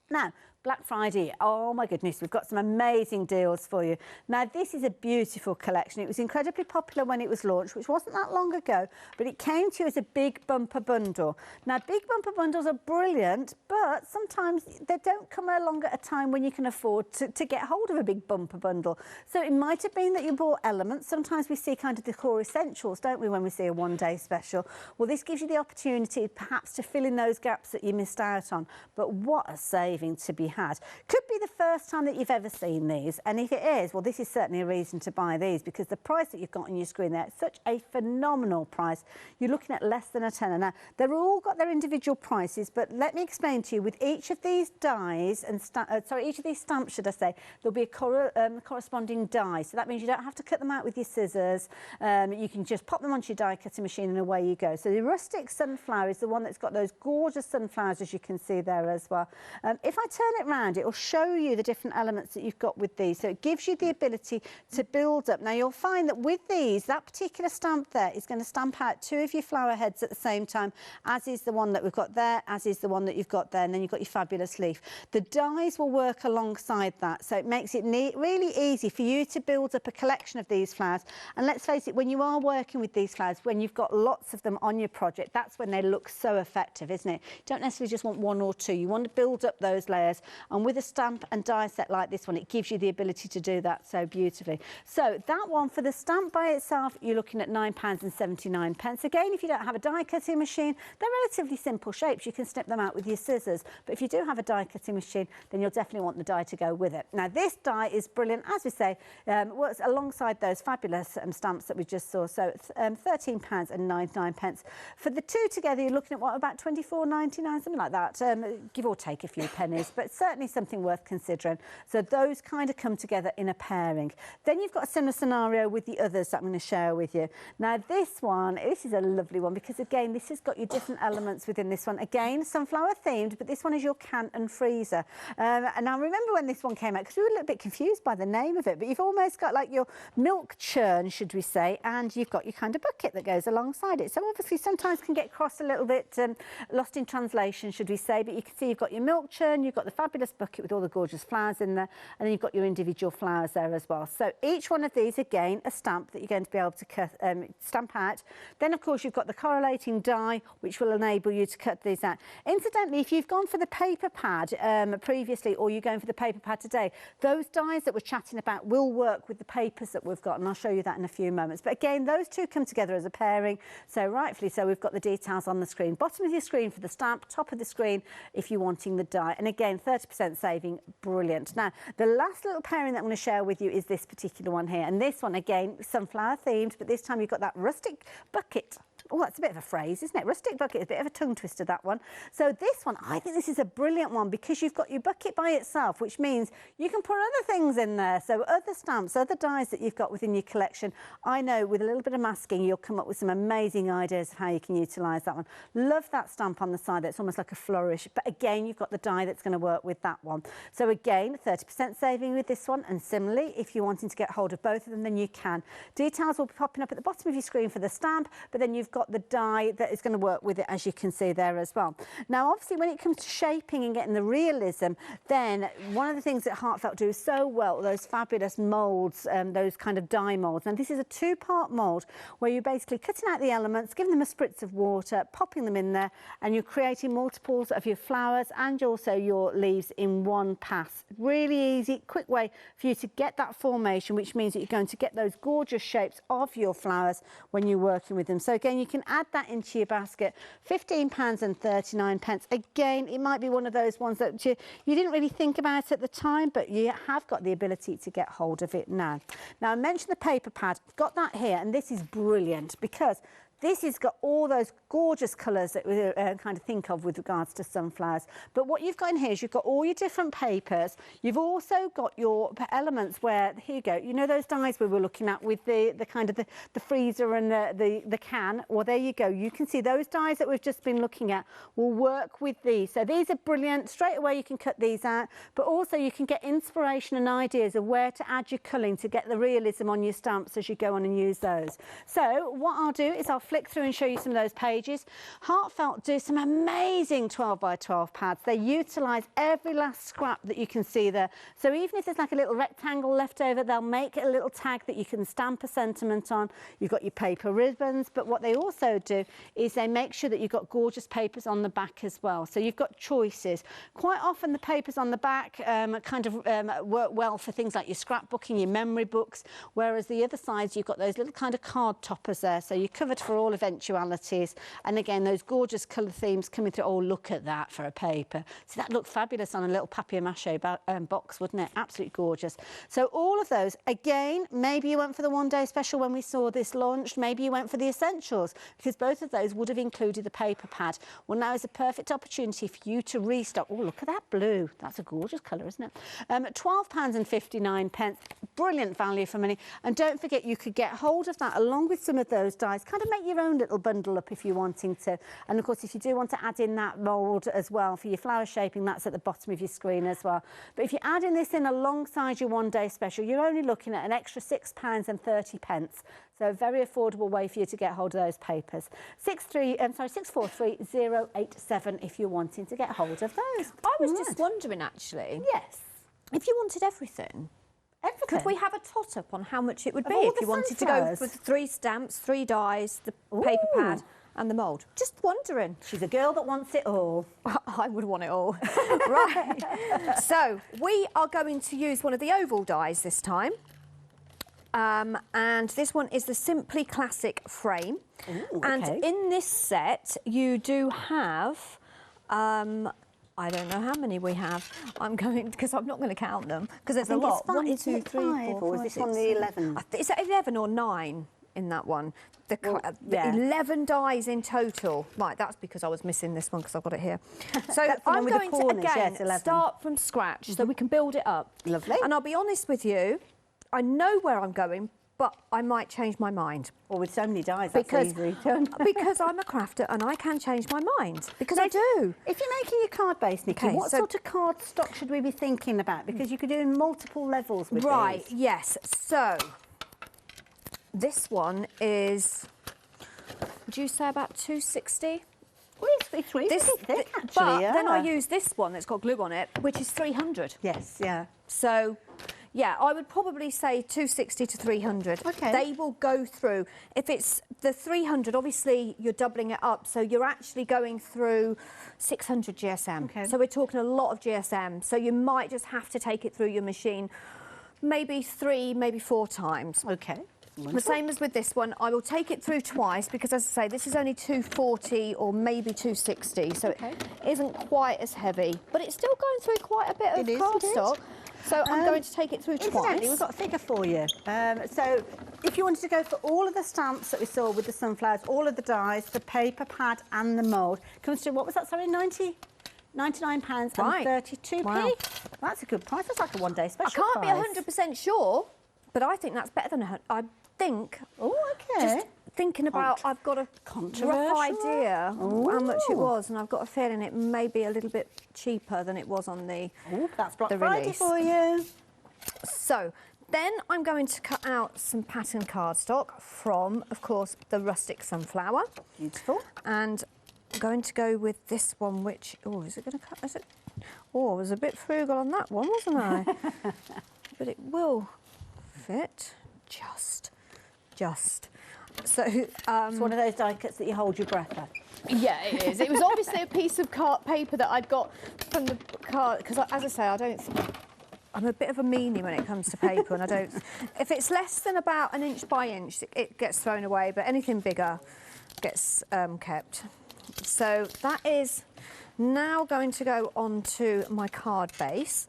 Now, Black Friday, oh my goodness, we've got some amazing deals for you. Now, this is a beautiful collection. It was incredibly popular when it was launched, which wasn't that long ago, but it came to you as a big bumper bundle. Now, big bumper bundles are brilliant, but sometimes they don't come along at a time when you can afford to get hold of a big bumper bundle. So it might have been that you bought elements. Sometimes we see kind of the core essentials, don't we, when we see a one-day special? Well, this gives you the opportunity perhaps to fill in those gaps that you missed out on. But what a saving to be had. Could be the first time that you've ever seen these, and if it is, well, this is certainly a reason to buy these, because the price that you've got on your screen there, it's such a phenomenal price. You're looking at less than a tenner. Now, they've all got their individual prices, but let me explain to you, with each of these dies and each of these stamps, should I say, there'll be a corresponding die. So that means you don't have to cut them out with your scissors. You can just pop them onto your die cutting machine and away you go. So the rustic sunflower is the one that's got those gorgeous sunflowers, as you can see there as well. If I turn it round, it will show you the different elements that you've got with these. So it gives you the ability to build up. Now, you'll find that with these, that particular stamp there is going to stamp out 2 of your flower heads at the same time, as is the one that we've got there, as is the one that you've got there, and then you've got your fabulous leaf. The dies will work alongside that, so it makes it really easy for you to build up a collection of these flowers. And let's face it, when you are working with these flowers, when you've got lots of them on your project, that's when they look so effective, isn't it? You don't necessarily just want 1 or 2. You want to build up those layers. And with a stamp and die set like this one, it gives you the ability to do that so beautifully. So that one, for the stamp by itself, you're looking at £9.79. Again, if you don't have a die cutting machine, they're relatively simple shapes. You can snip them out with your scissors. But if you do have a die cutting machine, then you'll definitely want the die to go with it. Now, this die is brilliant, as we say, works alongside those fabulous stamps that we just saw. So £13.99. For the 2 together, you're looking at what, about £24.99, something like that, give or take a few pennies, but certainly something worth considering. So those kind of come together in a pairing. Then you've got a similar scenario with the others that I'm going to share with you. Now, this is a lovely one, because again, this has got your different elements within this one. Again, sunflower themed, but this one is your can and freezer. And I remember when this one came out, because we were a little bit confused by the name of it, but you've almost got like your milk churn, should we say, and you've got your kind of bucket that goes alongside it. So obviously sometimes can get crossed a little bit, lost in translation, should we say, but you can see you've got your milk churn, turn, you've got the fabulous bucket with all the gorgeous flowers in there, and then you've got your individual flowers there as well. So each one of these, again, a stamp that you're going to be able to cut, stamp out. Then, of course, you've got the correlating die, which will enable you to cut these out. Incidentally, if you've gone for the paper pad previously, or you're going for the paper pad today, those dies that we're chatting about will work with the papers that we've got, and I'll show you that in a few moments. But again, those two come together as a pairing, so rightfully so, we've got the details on the screen. Bottom of your screen for the stamp, top of the screen if you're wanting the die. And again, 30% saving, brilliant. Now, the last little pairing that I'm going to share with you is this particular one here. And this one, again, sunflower themed, but this time you've got that rustic bucket. Oh, that's a bit of a phrase, isn't it? Rustic bucket, a bit of a tongue twister, that one. So this one, I think this is a brilliant one because you've got your bucket by itself, which means you can put other things in there. So other stamps, other dies that you've got within your collection. I know with a little bit of masking, you'll come up with some amazing ideas of how you can utilise that one. Love that stamp on the side. That's almost like a flourish. But again, you've got the die that's going to work with that one. So again, 30% saving with this one. And similarly, if you're wanting to get hold of both of them, then you can. Details will be popping up at the bottom of your screen for the stamp, but then you've got the die that is going to work with it, as you can see there as well. Now, obviously, when it comes to shaping and getting the realism, then one of the things that Heartfelt do so well, those fabulous moulds, those kind of die moulds. And this is a two-part mould where you're basically cutting out the elements, giving them a spritz of water, popping them in there, and you're creating multiples of your flowers and also your leaves in one pass. Really easy, quick way for you to get that formation, which means that you're going to get those gorgeous shapes of your flowers when you're working with them. So again, you can add that into your basket. £15.39. Again, it might be one of those ones that you didn't really think about at the time, but you have got the ability to get hold of it now. Now, I mentioned the paper pad. I've got that here, and this is brilliant because this has got all those gorgeous colours that we kind of think of with regards to sunflowers. But what you've got in here is you've got all your different papers. You've also got your elements where, here you go, you know those dies we were looking at with the kind of the freezer and the can? Well, there you go. You can see those dies that we've just been looking at will work with these. So these are brilliant. Straight away you can cut these out, but also you can get inspiration and ideas of where to add your colouring to get the realism on your stamps as you go on and use those. So what I'll do is I'll flick through and show you some of those pages. Heartfelt do some amazing 12 by 12 pads. They utilise every last scrap that you can see there. So even if there's like a little rectangle left over, they'll make a little tag that you can stamp a sentiment on. You've got your paper ribbons, but what they also do is they make sure that you've got gorgeous papers on the back as well. So you've got choices. Quite often the papers on the back work well for things like your scrapbooking, your memory books, whereas the other sides you've got those little kind of card toppers there. So you're covered for all eventualities. And again, those gorgeous colour themes coming through. Oh, look at that for a paper. So that looked fabulous on a little papier-mâché box, wouldn't it? Absolutely gorgeous. So all of those, again, maybe you went for the one-day special when we saw this launched. Maybe you went for the essentials, because both of those would have included the paper pad. Well, now is a perfect opportunity for you to restock. Oh, look at that blue. That's a gorgeous colour, isn't it? £12.59. Brilliant value for money. And don't forget, you could get hold of that along with some of those dies. Kind of make your own little bundle up if you're wanting to. And of course, if you do want to add in that mould as well for your flower shaping, that's at the bottom of your screen as well. But if you're adding this in alongside your one-day special, you're only looking at an extra £6.30. So a very affordable way for you to get hold of those papers. 643087 if you're wanting to get hold of those. I was just wondering, actually. Yes. If you wanted everything, could we have a tot-up on how much it would be if you wanted to go for 3 stamps, 3 dies, the paper pad and the mould? Just wondering. She's a girl that wants it all. I would want it all. Right. So we are going to use one of the oval dies this time. And this one is the Simply Classic frame. Ooh, and in this set, you do have... I don't know how many we have. I'm going, because I'm not going to count them, because there's a lot. 1, 2, 3, 4, 5, or is this one the 11? Is it 11 or 9 in that one? The 11 dies in total. Right, that's because I was missing this one because I've got it here. So I'm going to, again, start from scratch so we can build it up. Lovely. And I'll be honest with you, I know where I'm going, but I might change my mind. Well, with so many dies, that's easily done. Because I'm a crafter and I can change my mind. Because I do. If you're making your card base, Nikki, what sort of card stock should we be thinking about? Because you could do in multiple levels with these. Right, yes. So, this one is, would you say about 260? Oh, it's really thick, actually. But yeah. then I use this one that's got glue on it, which is 300. Yes, yeah. So, yeah, I would probably say 260 to 300. Okay. They will go through. If it's the 300, obviously you're doubling it up, so you're actually going through 600 GSM. Okay. So we're talking a lot of GSM. So you might just have to take it through your machine maybe 3, maybe 4 times. Okay. Wonderful. The same as with this one, I will take it through twice because, as I say, this is only 240 or maybe 260, so it isn't quite as heavy, but it's still going through quite a bit of cardstock. So I'm going to take it through twice. We've got a figure for you. So if you wanted to go for all of the stamps that we saw with the sunflowers, all of the dies, the paper pad and the mould, comes to, what was that, sorry, £99 and 32p? Wow. That's a good price. That's like a one-day special I can't be 100% sure, but I think that's better than I think. Oh, okay. Just thinking about, I've got a rough idea how much it was, and I've got a feeling it may be a little bit cheaper than it was on the that's Black Friday release. for you. So then I'm going to cut out some pattern cardstock from, of course, the rustic sunflower. Beautiful. And I'm going to go with this one, which, oh, is it going to cut? Is it? Oh, I was a bit frugal on that one, wasn't I? But it will fit just. So it's one of those die cuts that you hold your breath at. Yeah, it is. It was obviously a piece of paper that I'd got from the card, because as I say, I'm a bit of a meanie when it comes to paper, and I don't. If it's less than about 1 inch by inch, it gets thrown away, but anything bigger gets kept. So that is now going to go onto my card base.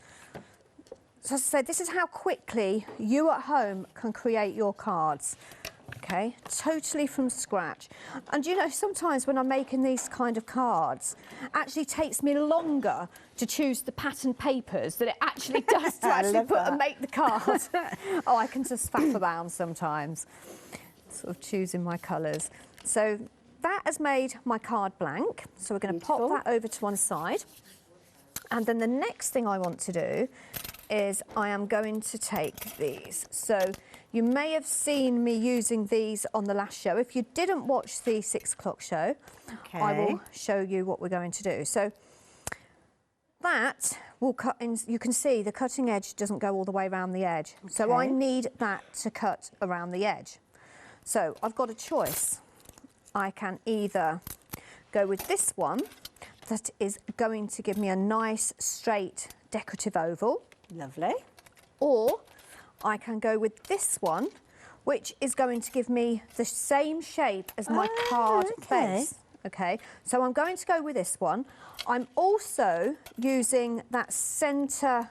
So as I said, this is how quickly you at home can create your cards. Okay, totally from scratch. And you know, sometimes when I'm making these kind of cards, it actually takes me longer to choose the pattern papers than it actually does to actually put and make the card. Oh, I can just faff around sometimes, sort of choosing my colours. So that has made my card blank. So we're going to pop that over to one side. And then the next thing I want to do is I am going to take these. So you may have seen me using these on the last show. If you didn't watch the 6 o'clock show, I will show you what we're going to do. So that will cut in. You can see the cutting edge doesn't go all the way around the edge. So I need that to cut around the edge. So I've got a choice. I can either go with this one that is going to give me a nice straight decorative oval. Lovely. Or I can go with this one, which is going to give me the same shape as my card base. Okay, so I'm going to go with this one. I'm also using that centre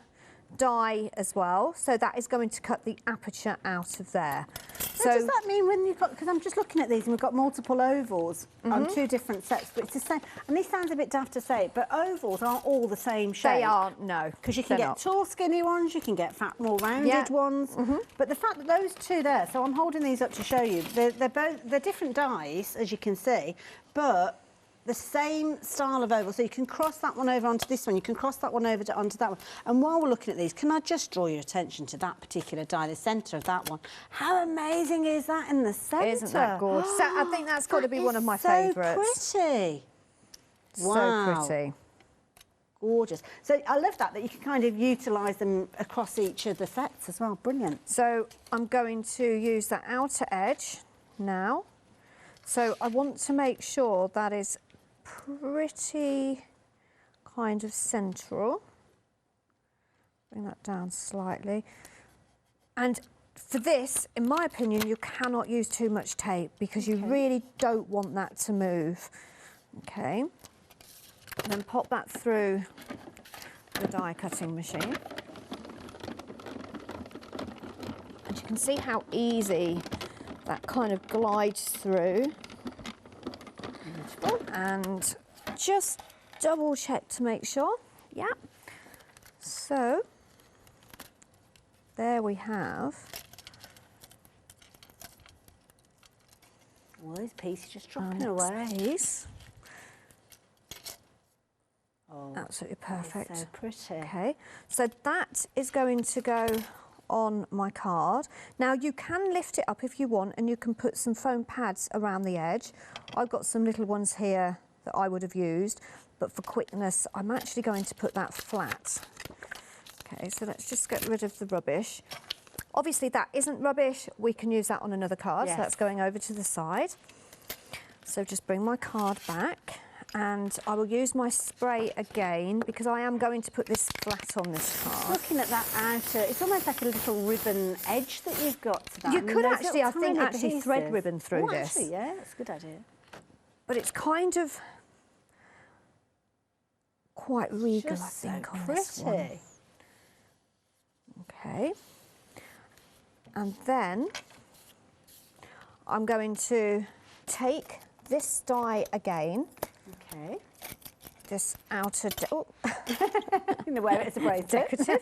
die as well, so that is going to cut the aperture out of there. So does that mean when you've got, because I'm just looking at these and we've got multiple ovals on 2 different sets, but it's the same, and this sounds a bit daft to say, but ovals aren't all the same shape. They aren't, no. Because you can get tall, skinny ones, you can get fat, more rounded ones, but the fact that those 2 there, so I'm holding these up to show you, they're different dies, as you can see, but the same style of oval, so you can cross that one over onto this one, you can cross that one over onto that one. And while we're looking at these, can I just draw your attention to that particular die, the centre of that one? How amazing is that in the centre? Isn't that gorgeous? So I think that's got to be one of my favourites. So pretty. Wow. So pretty. Gorgeous. So I love that you can kind of utilise them across each of the sets as well. Brilliant. So I'm going to use that outer edge now. So I want to make sure that is pretty kind of central. Bring that down slightly. And for this, in my opinion, you cannot use too much tape because you really don't want that to move. Okay. And then pop that through the die cutting machine. And you can see how easy that kind of glides through. And just double check to make sure. Yeah. So there we have. Well, those pieces just dropping away. Piece. Oh, absolutely perfect. So pretty. Okay, so that is going to go on my card. Now you can lift it up if you want, and you can put some foam pads around the edge. I've got some little ones here that I would have used, but for quickness, I'm actually going to put that flat. Okay, so let's just get rid of the rubbish. Obviously, that isn't rubbish. We can use that on another card, yes. So that's going over to the side. So just bring my card back, and I will use my spray again because I am going to put this flat on this card. Looking at that outer, it's almost like a little ribbon edge that you've got to that. You could actually, I think, actually thread ribbon through this. Actually, yeah, that's a good idea. But it's kind of quite regal, Just I think, so on pretty. this one. Okay. And then I'm going to take this die again. Okay. This outer, In the way it's abrasive. decorative.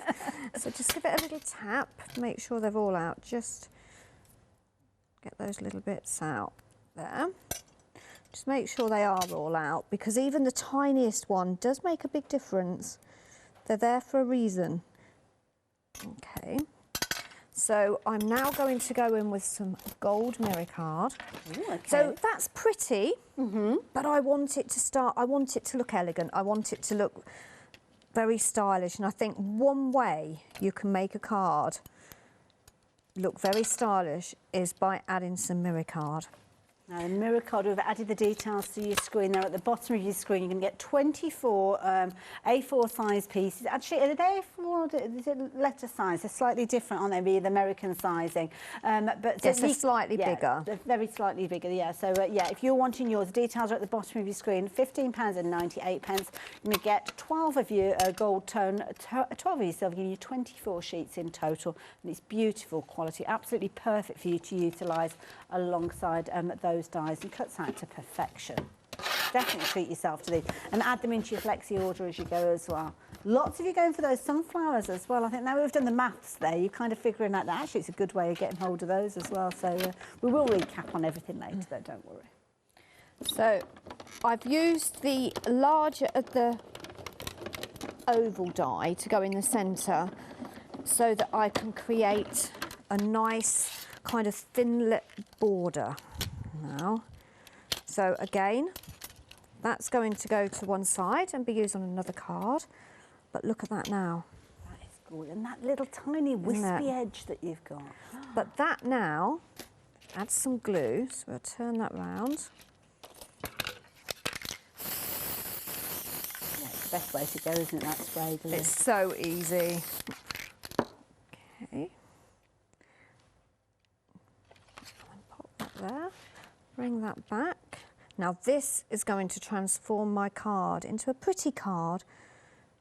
So just give it a little tap, make sure they're all out. Just get those little bits out there. Just make sure they are all out, because even the tiniest one does make a big difference. They're there for a reason. Okay. So I'm now going to go in with some gold mirror card. Ooh, okay. So that's pretty, but I want it to look elegant. I want it to look very stylish. And I think one way you can make a card look very stylish is by adding some mirror card. Now, the mirror card, we've added the details to your screen there. At the bottom of your screen, you can get 24 A4 size pieces. Actually, are they A4 or is it letter size? They're slightly different, aren't they? Be the American sizing. But Yes, they're slightly bigger. They're very slightly bigger, yeah. So, yeah, if you're wanting yours, details are at the bottom of your screen. £15.98. You're going to get 12 of your gold tone, 12 of yourself, giving you 24 sheets in total. And it's beautiful quality, absolutely perfect for you to utilise alongside those dies, and cuts out to perfection. Definitely treat yourself to these and add them into your flexi order as you go as well. Lots of you going for those sunflowers as well. I think now we've done the maths there, you're kind of figuring out that actually it's a good way of getting hold of those as well. So we will recap on everything later though, don't worry. So I've used the larger of the oval die to go in the centre so that I can create a nice kind of thin border now. So again, that's going to go to one side and be used on another card. But look at that now. That is gorgeous. And that little tiny wispy edge that you've got. But that now, add some glue. So we'll turn that round. Yeah, it's the best way to go, isn't it, that spray glue? It's so easy. Okay. Pop that there. Bring that back. Now this is going to transform my card into a pretty card,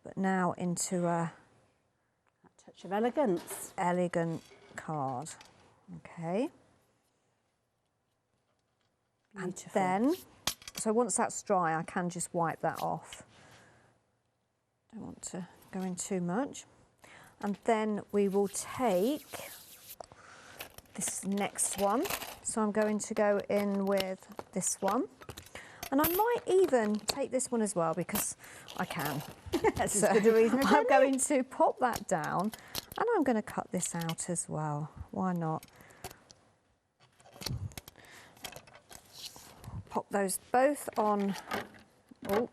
but now into a touch of elegance. Elegant card. Okay. Beautiful. And then, so once that's dry, I can just wipe that off. Don't want to go in too much. And then we will take this next one. So I'm going to go in with this one. And I might even take this one as well because I can. That's as good a reason as I'm any. going to pop that down and I'm going to cut this out as well. Why not? Pop those both on. Oh,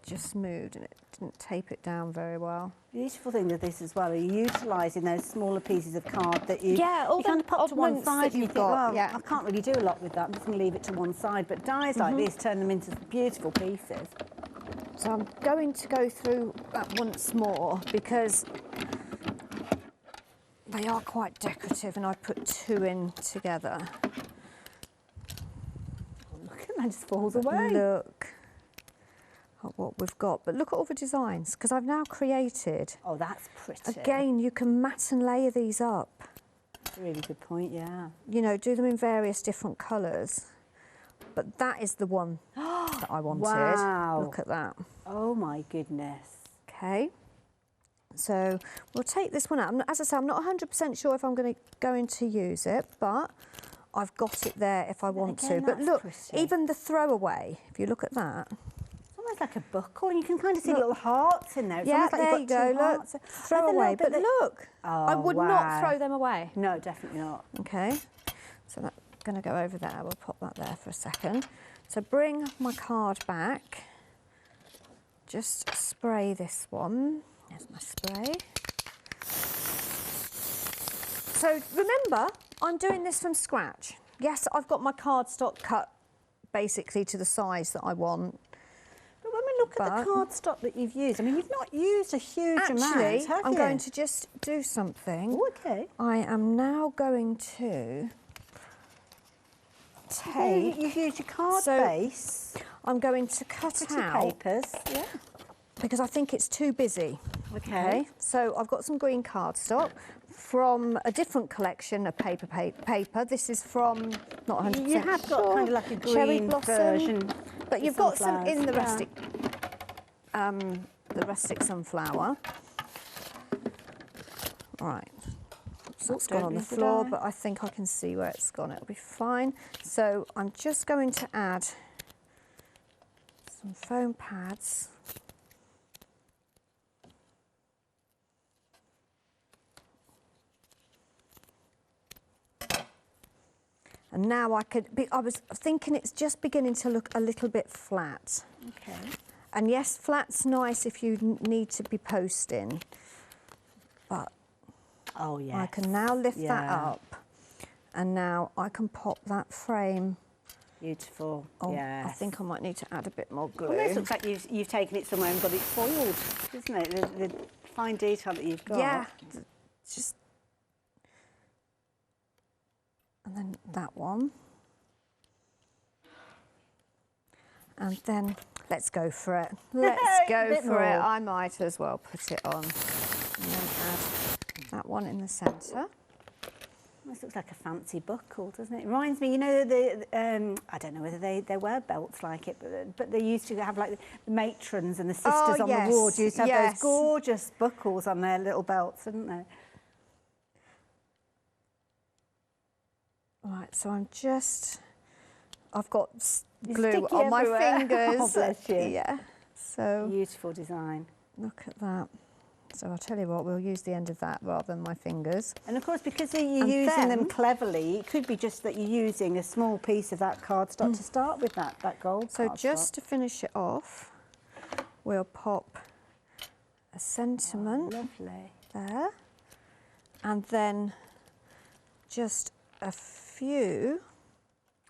just moved and it didn't tape it down very well. Beautiful thing with this as well, are you utilising those smaller pieces of card that you, all you the kind of pop to one oddments side that and you you've think, got, well, yeah. I can't really do a lot with that, I'm just going to leave it to one side. But dies like this turn them into beautiful pieces. So I'm going to go through that once more because they are quite decorative and I put two in together. Look at that, just falls away. Look at what we've got, but look at all the designs because I've now created. Oh, that's pretty. Again, you can mat and layer these up. That's a really good point, yeah. You know, do them in various different colours. But that is the one that I wanted. Wow. Look at that. Oh my goodness. Okay. So we'll take this one out. As I say, I'm not 100% sure if I'm going to use it, but I've got it there if I want Again, to. But that's look, pretty. even the throwaway, if you look at that. It's almost like a buckle, and you can kind of see little hearts in there. It's Yeah, almost like there you you've got go, two look. hearts. Throwaway, but look. Oh, I would wow. not throw them away. No, definitely not. Okay, so that's going to go over there. We'll pop that there for a second. So bring my card back. Just spray this one. There's my spray. So remember, I'm doing this from scratch. Yes, I've got my cardstock cut basically to the size that I want. But when we look at the cardstock that you've used, I mean, you've not used a huge amount, have you? I'm going to just do something. Oh, okay. I am now going to take... You've used your card base. I'm going to cut out... papers, yeah. Because I think it's too busy. Okay. So I've got some green cardstock from a different collection of paper. This is from, not 100% You have got kind of like a green version. But you've got some in the rustic sunflower. Right. So it's gone on the floor, but I think I can see where it's gone. It'll be fine. So I'm just going to add some foam pads. And now I was thinking it's just beginning to look a little bit flat. Okay. And yes, flat's nice if you need to be posting, but I can now lift that up, and now I can pop that frame. Beautiful. Oh, I think I might need to add a bit more glue. Almost looks like you've taken it somewhere and got it foiled, isn't it? The fine detail that you've got. Yeah, just. And then that one. And then let's go for it. Let's go for it. I might as well put it on. And then add that one in the centre. This looks like a fancy buckle, doesn't it? It reminds me, you know, I don't know whether they wear belts like it, but they used to have like the matrons and the sisters on the ward used to have those gorgeous buckles on their little belts, didn't they? Right, so I've got glue on my fingers. Oh, bless you. Yeah, so. Beautiful design. Look at that. So I'll tell you what, we'll use the end of that rather than my fingers. And of course, because you're using them cleverly, it could be just that you're using a small piece of that cardstock to start with, that gold So cardstock. just to finish it off, we'll pop a sentiment there. And then just a few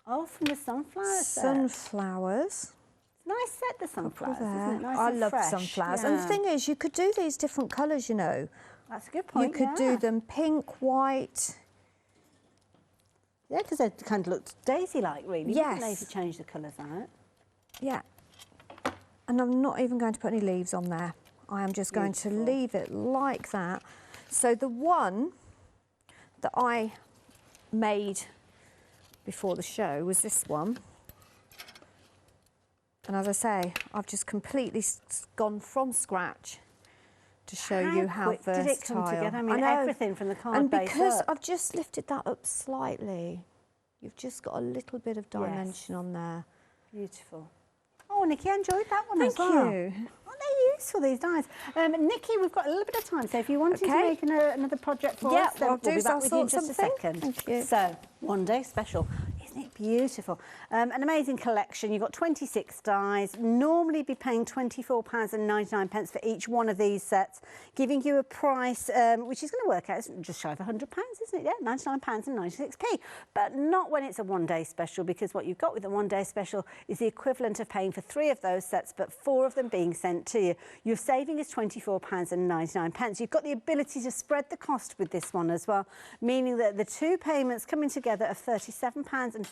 from the sunflowers. Sunflowers. Nice set, the sunflowers, isn't it? Nice I and love fresh. sunflowers. Yeah. And the thing is, you could do these different colours, you know. That's a good point. You could do them pink, white. Yeah, because they kind of looked daisy-like, really. Yes. If you change the colours out. Yeah. And I'm not even going to put any leaves on there. I am just going to leave it like that. So the one that I made before the show was this one. And as I say, I've just completely gone from scratch to show you how versatile. Did it come together? I mean, everything from the card base And because up. I've just lifted that up slightly, you've just got a little bit of dimension on there. Beautiful. Oh, Nikki, I enjoyed that one as well. Thank you. Aren't they useful, these dies? Nikki, we've got a little bit of time, so if you wanted to make another project for us, then we'll be back with you in just a second. Thank you. So, one day special. Isn't it beautiful? An amazing collection. You've got 26 dies. Normally be paying £24.99 for each one of these sets, giving you a price which is going to work out just shy of £100, isn't it? Yeah, £99.96p. But not when it's a one-day special, because what you've got with a one-day special is the equivalent of paying for 3 of those sets, but 4 of them being sent to you. Your saving is £24.99. You've got the ability to spread the cost with this one as well, meaning that the 2 payments coming together of £37.49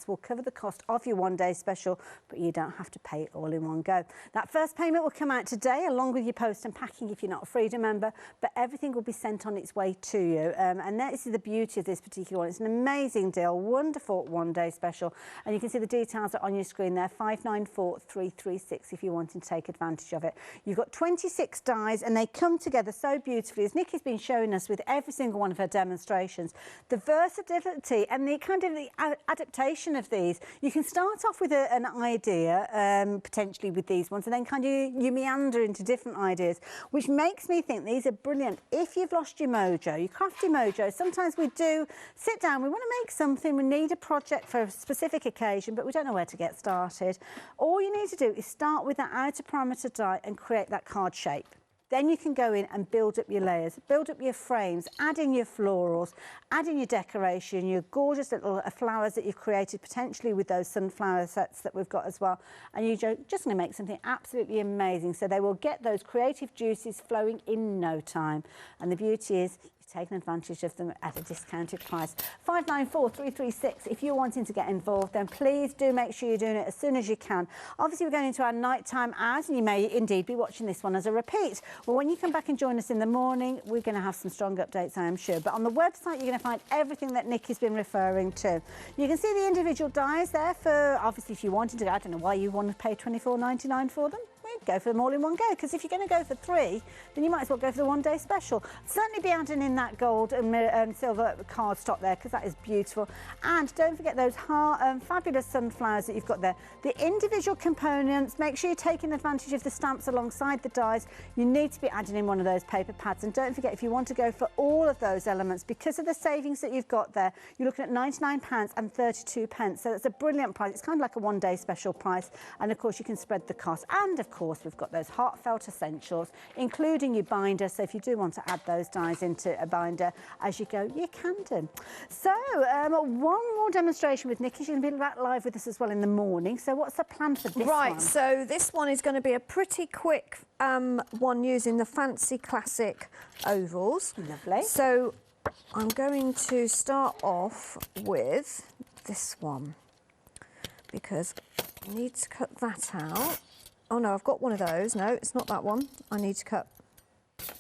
will cover the cost of your one-day special, but you don't have to pay it all in one go. That first payment will come out today, along with your post and packing if you're not a Freedom member, but everything will be sent on its way to you. And this is the beauty of this particular one. It's an amazing deal, wonderful one-day special, and you can see the details are on your screen there, 594336 if you're wanting to take advantage of it. You've got 26 dies, and they come together so beautifully, as Nikki's been showing us with every single one of her demonstrations. The versatility and the kind of the adaptation of these. You can start off with an idea, potentially with these ones, and then kind of you meander into different ideas, which makes me think these are brilliant. If you've lost your mojo, your crafty mojo, sometimes we do sit down, we want to make something, we need a project for a specific occasion, but we don't know where to get started. All you need to do is start with that outer parameter die and create that card shape. Then you can go in and build up your layers, build up your frames, add in your florals, add in your decoration, your gorgeous little flowers that you've created, potentially with those sunflower sets that we've got as well. And you're just going to make something absolutely amazing. So they will get those creative juices flowing in no time. And the beauty is, taking advantage of them at a discounted price. 594336. If you're wanting to get involved, then please do make sure you're doing it as soon as you can. Obviously, we're going into our nighttime hours, and you may indeed be watching this one as a repeat. Well, when you come back and join us in the morning, we're going to have some strong updates, I am sure. But on the website, you're going to find everything that Nikki's been referring to. You can see the individual dies there for, obviously, if you wanted to, I don't know why you want to pay $24.99 for them. Go for them all in one go, because if you're going to go for 3, then you might as well go for the one-day special. Certainly be adding in that gold and silver cardstock there, because that is beautiful. And don't forget those fabulous sunflowers that you've got there. The individual components, make sure you're taking advantage of the stamps alongside the dies. You need to be adding in one of those paper pads. And don't forget, if you want to go for all of those elements, because of the savings that you've got there, you're looking at £99 and 32 pence. So that's a brilliant price. It's kind of like a one-day special price. And of course, you can spread the cost. And of course, we've got those Heartfelt essentials, including your binder. So if you do want to add those dies into a binder as you go, you can do. So one more demonstration with Nikki. She's going to be back live with us as well in the morning. So what's the plan for this one? Right, so this one is going to be a pretty quick one using the Fancy Classic ovals. Lovely. So I'm going to start off with this one, because I need to cut that out. Oh no, I've got one of those. No, it's not that one. I need to cut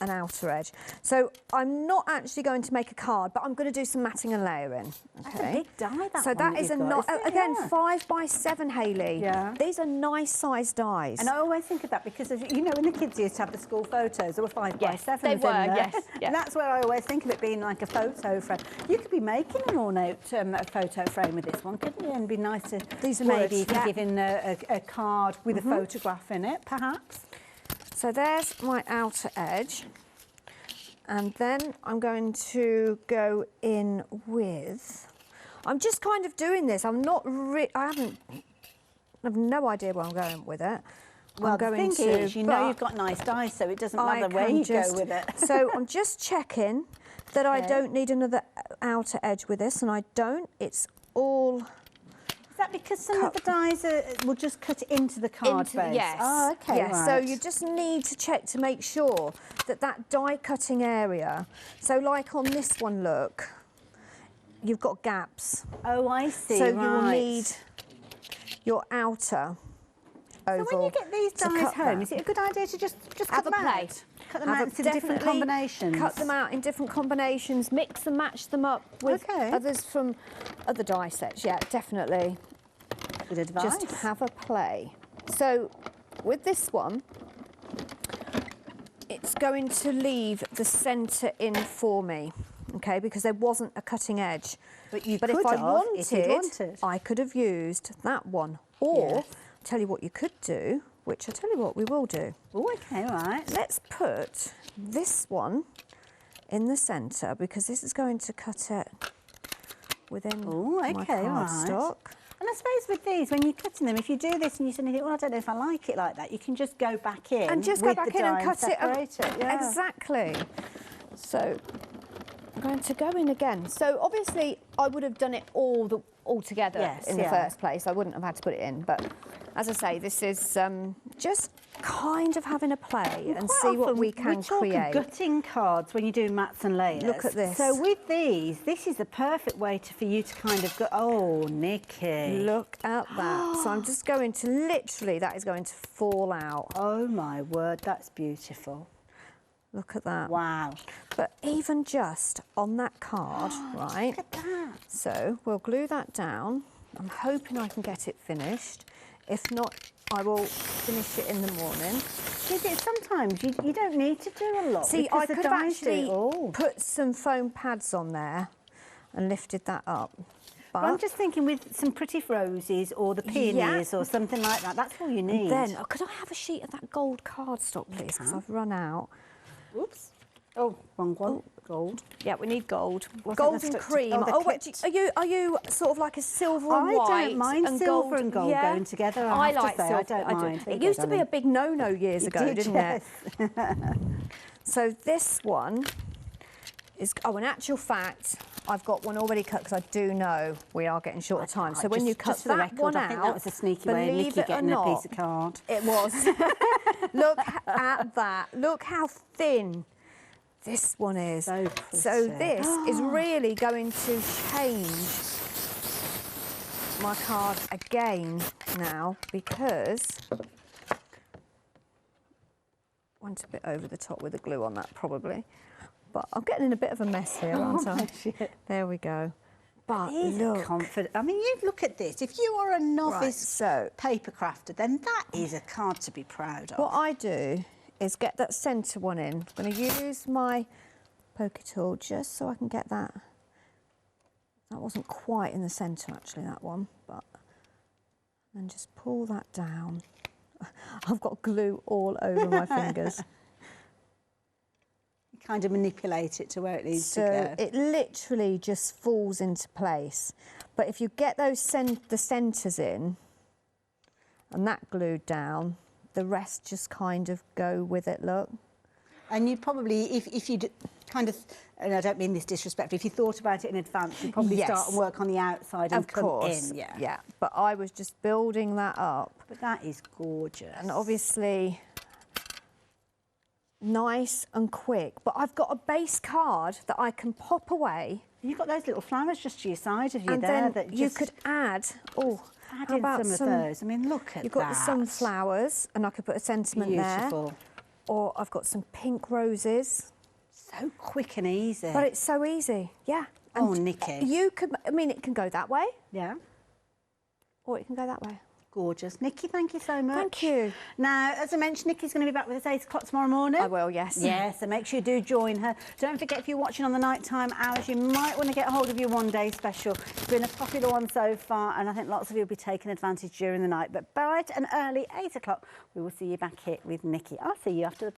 an outer edge. So I'm not actually going to make a card, but I'm going to do some matting and layering. Okay. That's a big die, that so one that is a got, again, yeah. 5 by 7, Hayley. Yeah. These are nice sized dies. And I always think of that because, as you know, when the kids used to have the school photos, there were 5 by 7s they were, in there. yes. Yeah. And that's where I always think of it being like a photo frame. You could be making an ornate photo frame with this one, couldn't you? And be nice to maybe you could give in a card with a photograph in it, perhaps. So there's my outer edge. And then I'm going to go in with, I'm just kind of doing this. I'm not, I have no idea where I'm going with it. Well, the thing is, you know you've got nice dies, so it doesn't matter where you go with it. So I'm just checking that I don't need another outer edge with this, and I don't. It's all... Is that because some of the dies will just cut into the card base? Yes. Oh, okay, yes. right. So you just need to check to make sure that that die cutting area, so like on this one, look, you've got gaps. Oh, I see, so right. you will need your outer oval. So when you get these dies home, is it a good idea to just cut them out? Cut them out into different combinations? Cut them out in different combinations, mix and match them up with others from other die sets. Yeah, definitely. Good advice. Just have a play. So with this one, it's going to leave the centre in for me, okay, because there wasn't a cutting edge. But if I wanted, I could have used that one. Or, tell you what you could do, which I tell you what we will do. Oh, okay, right. Let's put this one in the centre, because this is going to cut it within my cardstock. Right. And I suppose with these, when you're cutting them, if you do this and you suddenly think, well, I don't know if I like it like that, you can just go back in and just go back in and cut it. Yeah. Exactly. So I'm going to go in again. So obviously, I would have done it all together in the first place. I wouldn't have had to put it in. But as I say, this is just kind of having a play and see what we can create. Gutting cards when you do mats and layers. Look at this. So with these, this is the perfect way for you to kind of go. Oh, Nikki. Look at that. So I'm just going to literally, that is going to fall out. Oh my word, that's beautiful. Look at that. Wow. But even just on that card, right? Look at that. So we'll glue that down. I'm hoping I can get it finished. If not, I will finish it in the morning. Sometimes you don't need to do a lot. See, I could have actually put some foam pads on there and lifted that up. But I'm just thinking with some pretty roses or the peonies or something like that. That's all you need. And then, could I have a sheet of that gold cardstock, please? Because I've run out. Oops. Oh, wrong one. Oh. Gold. Yeah, we need gold. Gold and cream. Are you sort of like a silver and white? I don't mind silver and gold going together. I like silver. I don't mind. It used to be a big no-no years ago, didn't it? So this one is, in actual fact, I've got one already cut because I do know we are getting short of time. So when you cut that one out, I think that was a sneaky way of Nikki getting a piece of card. It was. Look at that. Look how thin this one is. So this is really going to change my card again now, because went a bit over the top with the glue on that probably, but I'm getting in a bit of a mess here, aren't I? There we go. But look, confident. I mean, you look at this. If you are a novice paper crafter, then that is a card to be proud of. What I do is get that centre one in. I'm going to use my poker tool just so I can get that. That wasn't quite in the centre actually, that one, but then just pull that down. I've got glue all over my fingers. You kind of manipulate it to where it needs to go. So it literally just falls into place. But if you get those the centres in and that glued down, the rest just kind of go with it, look. And you probably, if you kind of, and I don't mean this disrespectfully, if you thought about it in advance, you'd probably start and work on the outside and come in. Yeah. But I was just building that up. But that is gorgeous. And obviously nice and quick. But I've got a base card that I can pop away. You've got those little flowers just to your side of you and there. Then that you could add, add in some of those. I mean, look at that. You've got the sunflowers, and I could put a sentiment Beautiful. There. Or I've got some pink roses. So quick and easy. But it's so easy, yeah. And Nikki. You could, I mean, it can go that way. Yeah. Or it can go that way. Gorgeous. Nikki, thank you so much. Thank you. Now, as I mentioned, Nikki's going to be back with us 8 o'clock tomorrow morning. I will, yes. Yes, so make sure you do join her. Don't forget, if you're watching on the nighttime hours, you might want to get a hold of your one-day special. It's been a popular one so far, and I think lots of you will be taking advantage during the night. But bright and early, 8 o'clock, we will see you back here with Nikki. I'll see you after the